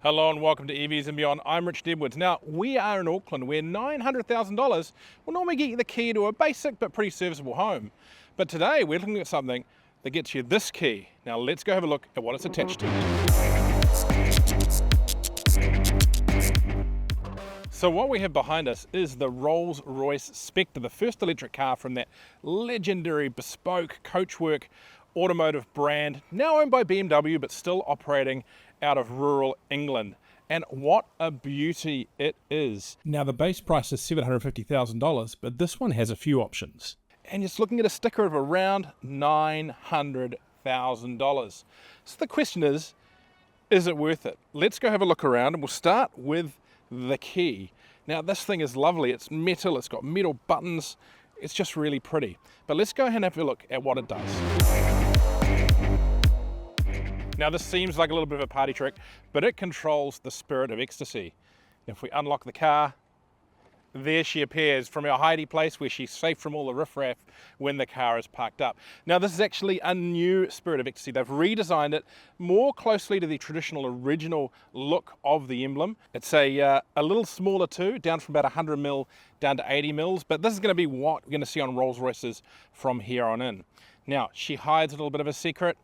Hello and welcome to EVs and Beyond. I'm Rich Edwards. Now, we are in Auckland where $900,000 will normally get you the key to a basic but pretty serviceable home. But today we're looking at something that gets you this key. Now let's go have a look at what it's attached to. So what we have behind us is the Rolls-Royce Spectre, the first electric car from that legendary bespoke coachwork automotive brand, now owned by BMW but still operating out of rural England. And what a beauty it is. Now the base price is $750,000, but this one has a few options. And you're just looking at a sticker of around $900,000. So the question is it worth it? Let's go have a look around and we'll start with the key. Now this thing is lovely. It's metal, it's got metal buttons. It's just really pretty. But let's go ahead and have a look at what it does. Now this seems like a little bit of a party trick, but it controls the spirit of ecstasy. If we unlock the car, there she appears from her hidey place where she's safe from all the riffraff when the car is parked up. Now this is actually a new spirit of ecstasy. They've redesigned it more closely to the traditional original look of the emblem. It's a little smaller too, down from about 100 mil down to 80 mils, but this is going to be what we're going to see on Rolls Royces from here on in. Now she hides a little bit of a secret.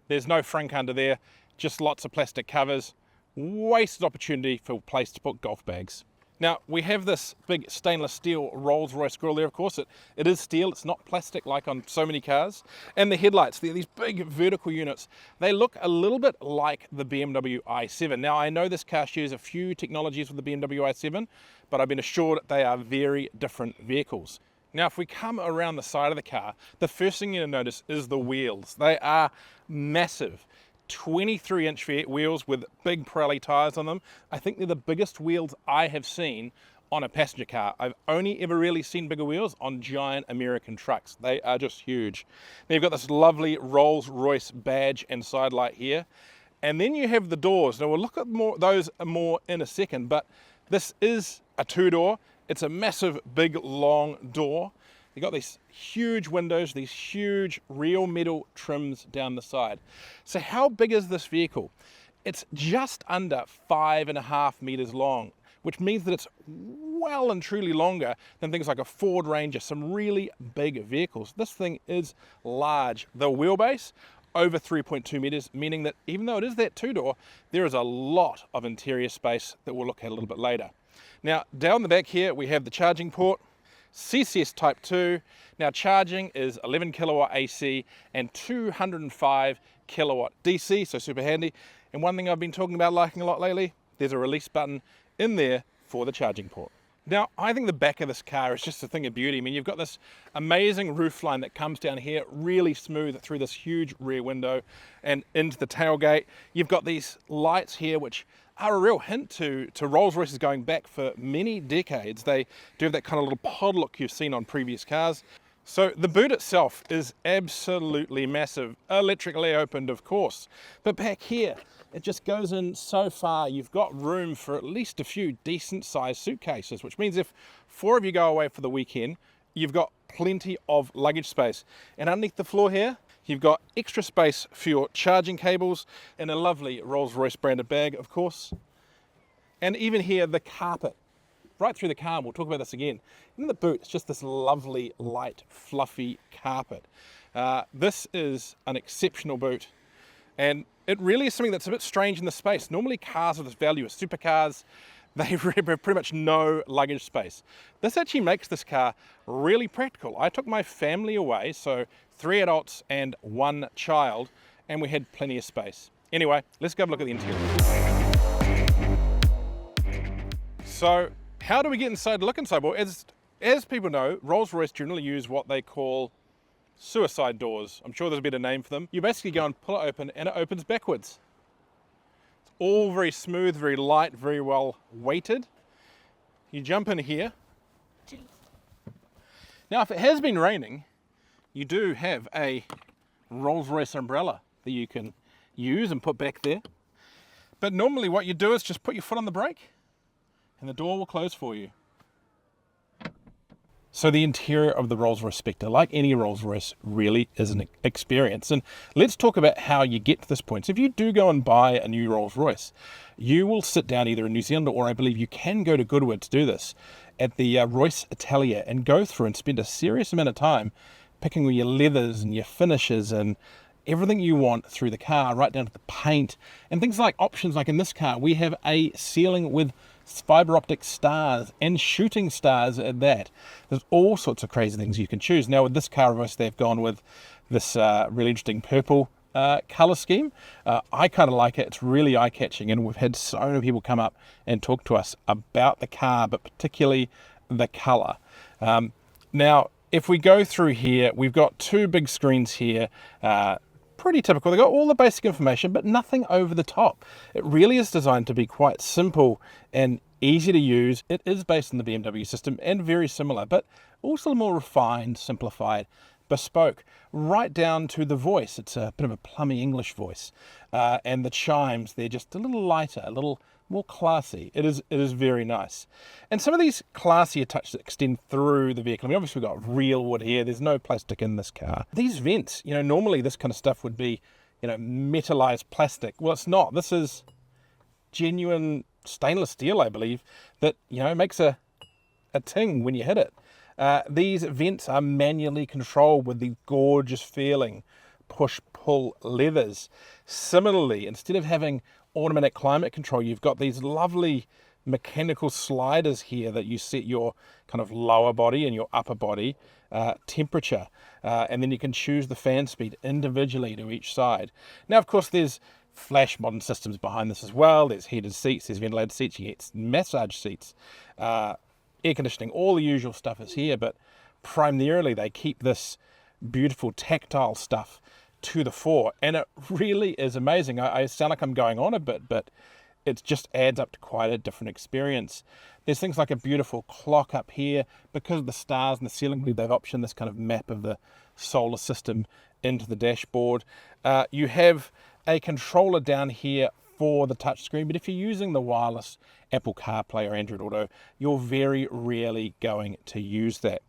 There's no frunk under there, just lots of plastic covers. Wasted opportunity for a place to put golf bags. Now, we have this big stainless steel Rolls-Royce grille there, of course. It is steel, it's not plastic like on so many cars. And the headlights, they're these big vertical units. They look a little bit like the BMW i7. Now, I know this car shares a few technologies with the BMW i7, but I've been assured they are very different vehicles. Now, if we come around the side of the car, the first thing you'll notice is the wheels. They are massive. 23-inch wheels with big Pirelli tires on them. I think they're the biggest wheels I have seen on a passenger car. I've only ever really seen bigger wheels on giant American trucks. They are just huge. Now you've got this lovely Rolls-Royce badge and side light here. And then you have the doors. Now we'll look at those more in a second, but this is a two-door. It's a massive, big, long door. You've got these huge windows, these huge real metal trims down the side. So how big is this vehicle? It's just under 5.5 meters long, which means that it's well and truly longer than things like a Ford Ranger, some really big vehicles. This thing is large. The wheelbase, over 3.2 meters, meaning that even though it is that two-door, there is a lot of interior space that we'll look at a little bit later. Now, down the back here, we have the charging port, CCS Type 2. Now, charging is 11 kilowatt AC and 205 kilowatt DC, so super handy. And one thing I've been talking about liking a lot lately, there's a release button in there for the charging port. Now, I think the back of this car is just a thing of beauty. I mean, you've got this amazing roofline that comes down here, really smooth through this huge rear window and into the tailgate. You've got these lights here, which are a real hint to Rolls-Royces going back for many decades. They do have that kind of little pod look you've seen on previous cars. So the boot itself is absolutely massive, electrically opened of course. But back here, it just goes in so far. You've got room for at least a few decent sized suitcases, which means if 4 of you go away for the weekend, you've got plenty of luggage space. And underneath the floor here, you've got extra space for your charging cables and a lovely Rolls-Royce branded bag, of course. And even here, the carpet. Right through the car, and we'll talk about this again. In the boot, it's just this lovely, light, fluffy carpet. This is an exceptional boot. And it really is something that's a bit strange in the space. Normally cars of this value are supercars. They have pretty much no luggage space. This actually makes this car really practical. I took my family away, so 3 adults and 1 child, and we had plenty of space. Anyway, let's go have a look at the interior. So, how do we get inside to look inside? Well, as people know, Rolls-Royce generally use what they call suicide doors. I'm sure there's a better name for them. You basically go and pull it open and it opens backwards. It's all very smooth, very light, very well weighted. You jump in here. Now, if it has been raining, you do have a Rolls-Royce umbrella that you can use and put back there. But normally what you do is just put your foot on the brake and the door will close for you. So the interior of the Rolls-Royce Spectre, like any Rolls-Royce, really is an experience. And let's talk about how you get to this point. So if you do go and buy a new Rolls-Royce, you will sit down either in New Zealand, or I believe you can go to Goodwood to do this, at the Royce Atelier, and go through and spend a serious amount of time picking your leathers and your finishes and everything you want through the car, right down to the paint and things like options. Like in this car, we have a ceiling with fiber optic stars and shooting stars at that. There's all sorts of crazy things you can choose. Now with this car of us, they've gone with this really interesting purple color scheme. I kind of like it. It's really eye-catching, and we've had so many people come up and talk to us about the car, but particularly the color. Now if we go through here, we've got two big screens here. Pretty typical. They've got all the basic information, but nothing over the top. It really is designed to be quite simple and easy to use. It is based on the BMW system and very similar, but also more refined, simplified, bespoke, right down to the voice. It's a bit of a plummy English voice. And the chimes, they're just a little lighter, a little more classy. It is very nice. And some of these classier touches extend through the vehicle. I mean, obviously we've got real wood here. There's no plastic in this car. These vents, normally this kind of stuff would be, metallized plastic. Well, it's not. This is genuine stainless steel, I believe, that, makes a ting when you hit it. These vents are manually controlled with the gorgeous feeling push-pull levers. Similarly, instead of having automatic climate control, you've got these lovely mechanical sliders here that you set your kind of lower body and your upper body temperature, and then you can choose the fan speed individually to each side. Now of course there's flash modern systems behind this as well. There's heated seats, there's ventilated seats, you get massage seats, air conditioning, all the usual stuff is here, but primarily they keep this beautiful tactile stuff to the fore, and it really is amazing. I sound like I'm going on a bit, but it just adds up to quite a different experience. There's things like a beautiful clock up here. Because of the stars and the ceiling, they've optioned this kind of map of the solar system into the dashboard. You have a controller down here for the touchscreen, but if you're using the wireless Apple CarPlay or Android Auto, you're very rarely going to use that.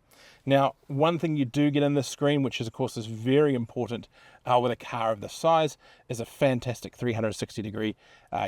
Now, one thing you do get in this screen, which is of course is very important with a car of this size, is a fantastic 360-degree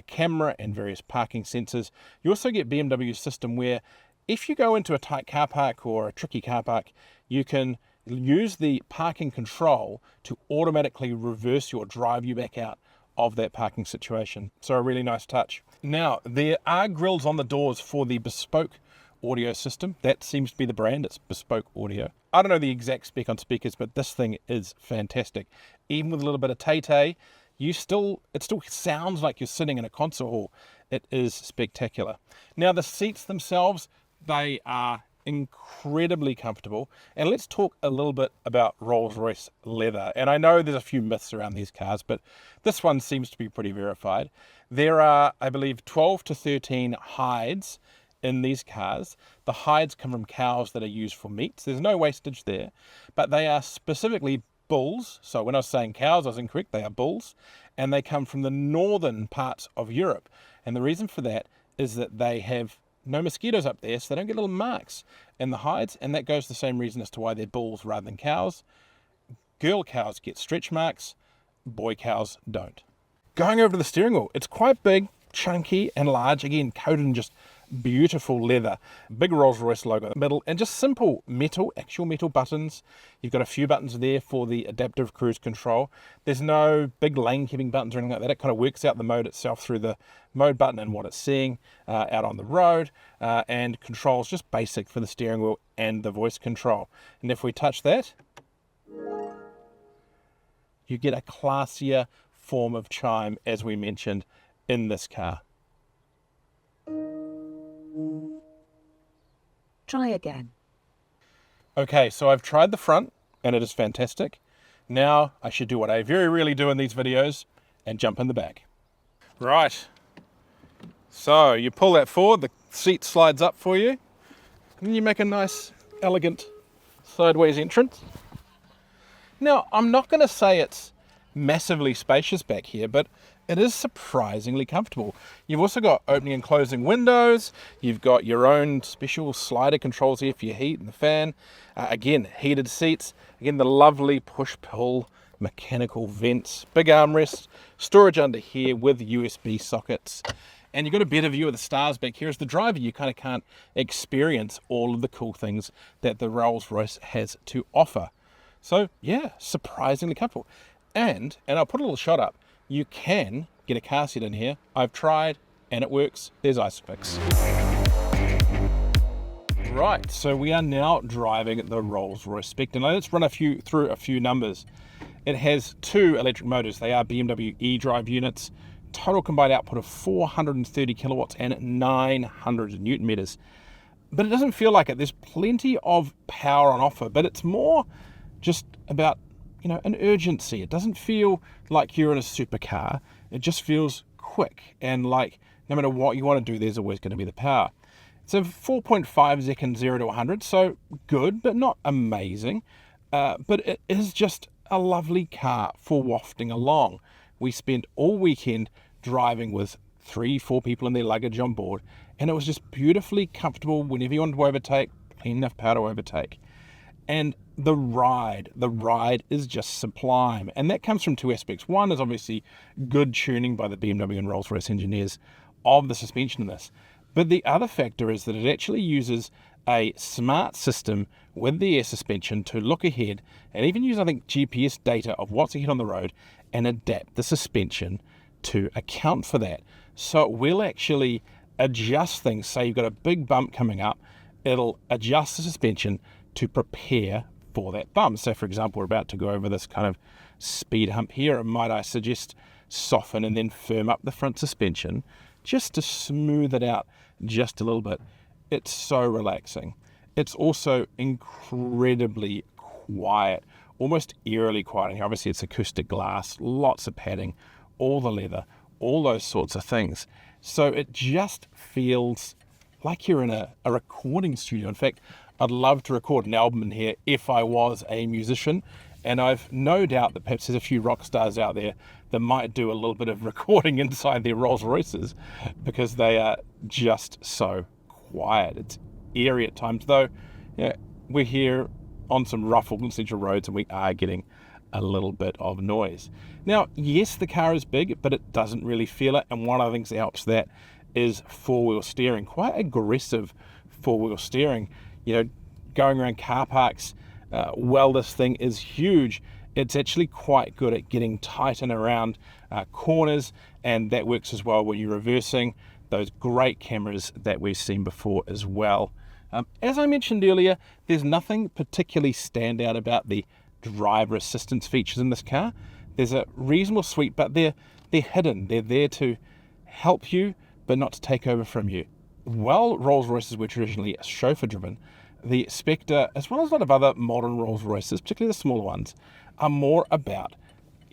camera and various parking sensors. You also get BMW's system where if you go into a tight car park or a tricky car park, you can use the parking control to automatically reverse you or drive you back out of that parking situation. So a really nice touch. Now, there are grills on the doors for the bespoke audio system. That seems to be the brand. It's Bespoke Audio. I don't know the exact spec on speakers, but this thing is fantastic. Even with a little bit of tay-tay, it still sounds like you're sitting in a concert hall. It is spectacular. Now the seats themselves, they are incredibly comfortable. And let's talk a little bit about Rolls-Royce leather. And I know there's a few myths around these cars, but this one seems to be pretty verified. There are, I believe, 12 to 13 hides in these cars. The hides come from cows that are used for meats. There's no wastage there, but they are specifically bulls. So when I was saying cows, I was incorrect. They are bulls, and they come from the northern parts of Europe. And the reason for that is that they have no mosquitoes up there, so they don't get little marks in the hides, and that goes the same reason as to why they're bulls rather than cows. Girl cows get stretch marks, boy cows don't. Going over to the steering wheel, it's quite big, chunky and large, again coated in just beautiful leather. Big Rolls-Royce logo in the middle, and just simple metal, actual metal buttons. You've got a few buttons there for the adaptive cruise control. There's no big lane keeping buttons or anything like that. It kind of works out the mode itself through the mode button and what it's seeing out on the road, and controls just basic for the steering wheel and the voice control. And if we touch that, you get a classier form of chime, as we mentioned, in this car. Try again. Okay, so I've tried the front and it is fantastic. Now I should do what I very rarely do in these videos and jump in the back. Right, so you pull that forward, the seat slides up for you, and then you make a nice, elegant sideways entrance. Now, I'm not going to say it's massively spacious back here, but it is surprisingly comfortable. You've also got opening and closing windows. You've got your own special slider controls here for your heat and the fan. Again, heated seats. Again, the lovely push-pull mechanical vents. Big armrest. Storage under here with USB sockets. And you've got a better view of the stars back here. As the driver, you kind of can't experience all of the cool things that the Rolls-Royce has to offer. So yeah, surprisingly comfortable. And I'll put a little shot up. You can get a car seat in here. I've tried and it works. There's ISOFIX. Right, so we are now driving the Rolls-Royce Spectre. Now let's run through a few numbers. It has 2 electric motors. They are BMW eDrive units. Total combined output of 430 kilowatts and 900 newton meters. But it doesn't feel like it. There's plenty of power on offer, but it's more just about, you know, an urgency. It doesn't feel like you're in a supercar. It just feels quick, and like no matter what you want to do, there's always going to be the power. It's a 4.5 second 0 to 100, so good, but not amazing. But it is just a lovely car for wafting along. We spent all weekend driving with 3-4 people in their luggage on board, and it was just beautifully comfortable whenever you wanted to overtake, clean enough power to overtake. And the ride is just sublime. And that comes from 2 aspects. One is obviously good tuning by the BMW and Rolls-Royce engineers of the suspension in this. But the other factor is that it actually uses a smart system with the air suspension to look ahead and even use, I think, GPS data of what's ahead on the road and adapt the suspension to account for that. So it will actually adjust things. Say you've got a big bump coming up, it'll adjust the suspension to prepare for that bump. So for example, we're about to go over this kind of speed hump here, and might I suggest soften and then firm up the front suspension just to smooth it out just a little bit. It's so relaxing. It's also incredibly quiet, almost eerily quiet. And obviously it's acoustic glass, lots of padding, all the leather, all those sorts of things. So it just feels like you're in a recording studio. In fact, I'd love to record an album in here if I was a musician, and I've no doubt that perhaps there's a few rock stars out there that might do a little bit of recording inside their Rolls Royces, because they are just so quiet. It's eerie at times, though. Yeah, we're here on some rough Auckland Central roads and we are getting a little bit of noise. Now, yes, the car is big, but it doesn't really feel it, and one of the things that helps that is 4-wheel steering. Quite aggressive 4-wheel steering. You know, going around car parks, while this thing is huge, it's actually quite good at getting tight and around corners, and that works as well when you're reversing. Those great cameras that we've seen before as well. As I mentioned earlier, there's nothing particularly standout about the driver assistance features in this car. There's a reasonable suite, but they're hidden. They're there to help you, but not to take over from you. While Rolls-Royces were traditionally chauffeur-driven, the Spectre, as well as a lot of other modern Rolls-Royces, particularly the smaller ones, are more about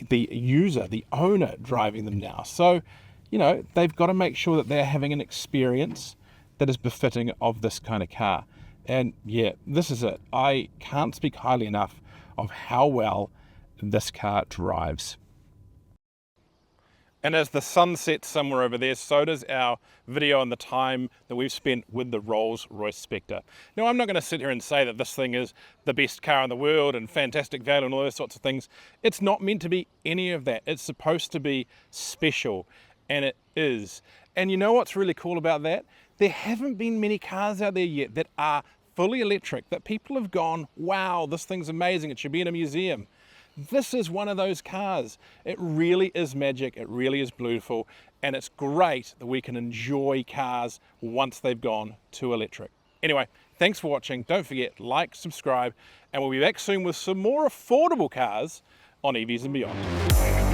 the user, the owner driving them now. So, you know, they've got to make sure that they're having an experience that is befitting of this kind of car. And yeah, this is it. I can't speak highly enough of how well this car drives. And as the sun sets somewhere over there, so does our video and the time that we've spent with the Rolls-Royce Spectre. Now, I'm not going to sit here and say that this thing is the best car in the world and fantastic value and all those sorts of things. It's not meant to be any of that. It's supposed to be special, and it is. And you know what's really cool about that? There haven't been many cars out there yet that are fully electric, that people have gone, wow, this thing's amazing, it should be in a museum. This is one of those cars. It really is magic, it really is beautiful, and it's great that we can enjoy cars once they've gone to electric. Anyway, thanks for watching. Don't forget, like, subscribe, and we'll be back soon with some more affordable cars on EVs and Beyond.